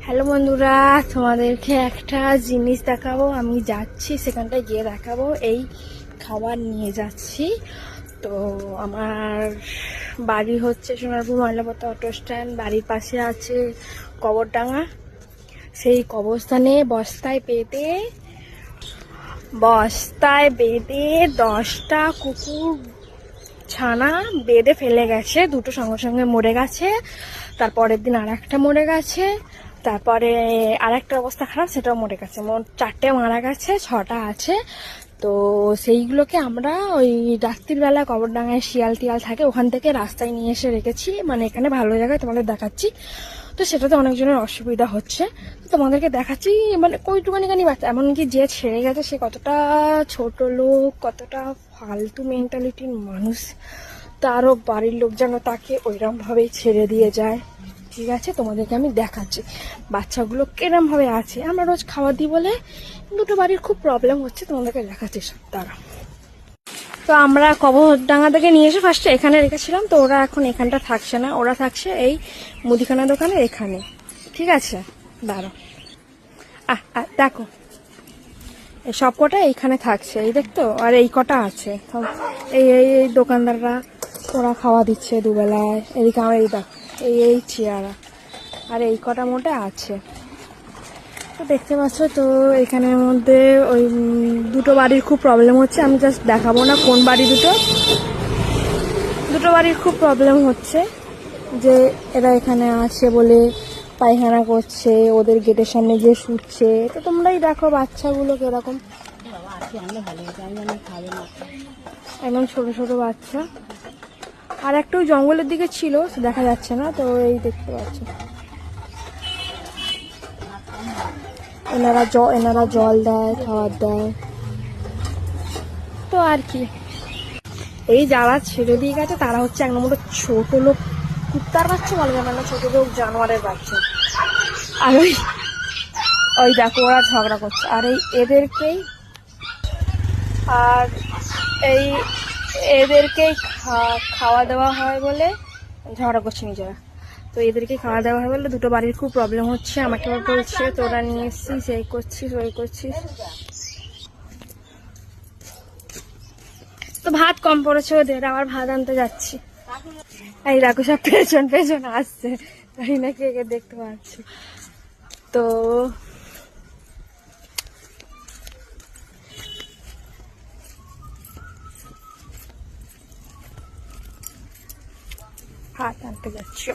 Hello বন্ধুরা, তোমাদেরকে একটা জিনিস দেখাবো। আমি যাচ্ছি সেখানটায় গিয়ে দেখাবো। এই খাবার নিয়ে যাচ্ছি। তো আমার বাড়ি হচ্ছে সোনারপুর ময়লাপথা অটো স্ট্যান্ড। বাড়ির পাশে আছে কবরডাঙ্গা। সেই কবরস্থানে বস্তায় বেঁধে 10টা কুকুর ছানা বেঁধে ফেলে গেছে। দুটো সঙ্গে সঙ্গে মরে গেছে, তারপরের দিন আর একটা মরে গেছে, তারপরে আর একটা অবস্থা খারাপ, সেটাও মরে গেছে। মোট 4টে মারা গেছে, 6টা আছে। তো সেইগুলোকে আমরা ওই রাত্রিবেলা কবরডাঙ্গায় শিয়াল টিয়াল থাকে, ওখান থেকে রাস্তায় নিয়ে এসে রেখেছি। মানে এখানে ভালো জায়গায় তোমাদের দেখাচ্ছি। তো সেটাতে অনেকজনের অসুবিধা হচ্ছে, তো তোমাদেরকে দেখাচ্ছি। মানে কইটুকানি বাচ্চা, এমনকি যে ছেড়ে গেছে সে কতটা ছোট লোক, কতটা ফালতু মেন্টালিটির মানুষ, তারও বাড়ির লোক যেন তাকে ওইরকমভাবেই ছেড়ে দিয়ে যায়। ঠিক আছে, তোমাদেরকে আমি দেখাচ্ছি বাচ্চাগুলো কিরমভাবে আছে। আমরা রোজ খাবার দিই বলে দুটো বাড়ির খুব প্রবলেম হচ্ছে, তোমাদেরকে দেখাচ্ছি সব। তারা তো আমরা কবরডাঙ্গা থেকে নিয়ে এসে ফার্স্টে এখানে রেখেছিলাম। তো ওরা এখন এখানটা থাকছে না, ওরা থাকছে এই মুদিখানা দোকানে এখানে। ঠিক আছে, দাঁড়ো। দেখো, এই সব কটা এইখানে থাকছে, এই দেখতো। আর এই কটা আছে, এই এই এই দোকানদাররা ওরা খাওয়া দিচ্ছে দুবেলায়। এদিকে আমার এই দেখ, এই চেয়ারা, আর এই কটা মোটে আছে। তো দেখতে পাচ্ছ। তো এখানের মধ্যে ওই দুটো বাড়ির খুব প্রবলেম হচ্ছে। আমি জাস্ট দেখাবো না কোন বাড়ি। দুটো বাড়ির খুব প্রবলেম হচ্ছে যে এরা এখানে আছে বলে পায়খানা করছে, ওদের গেটের সামনে গিয়ে শুচ্ছে। তো তোমরাই দেখো বাচ্চাগুলো কিরকম, একদম ছোট ছোট বাচ্চা। আর একটু জঙ্গলের দিকে ছিল, দেখা যাচ্ছে না। তো এই দেখতে পাচ্ছ, এনারা জল দেয়, খাবার দেয়। তো আর কি, এই যারা ছেড়ে দিয়ে গেছে তারা হচ্ছে এক নম্বর ছোট লোক, কুত্তার বাচ্চা বলা যাবে না, ছোট লোক জানোয়ারের বাচ্চা। আর ওই দেখো ওরা ঝগড়া করছে। আর এদেরকেই খাওয়া দেওয়া হয় বলে ঝগড়া করছে নিজেরা। তো এদেরকে খাওয়া দাওয়া হয় বলে দুটো বাড়ির খুব প্রবলেম হচ্ছে। আমাকে বলছে তোরা নিয়ে এসছিস, এই করছিস, ওই করছিস। তো ভাত কম পড়েছে ওদের, আবার ভাত আনতে যাচ্ছি। এই দেখো সব পেছন পেছন আসছে, তাই না? কে কে দেখতে পাচ্ছ? তো ভাত আনতে যাচ্ছি।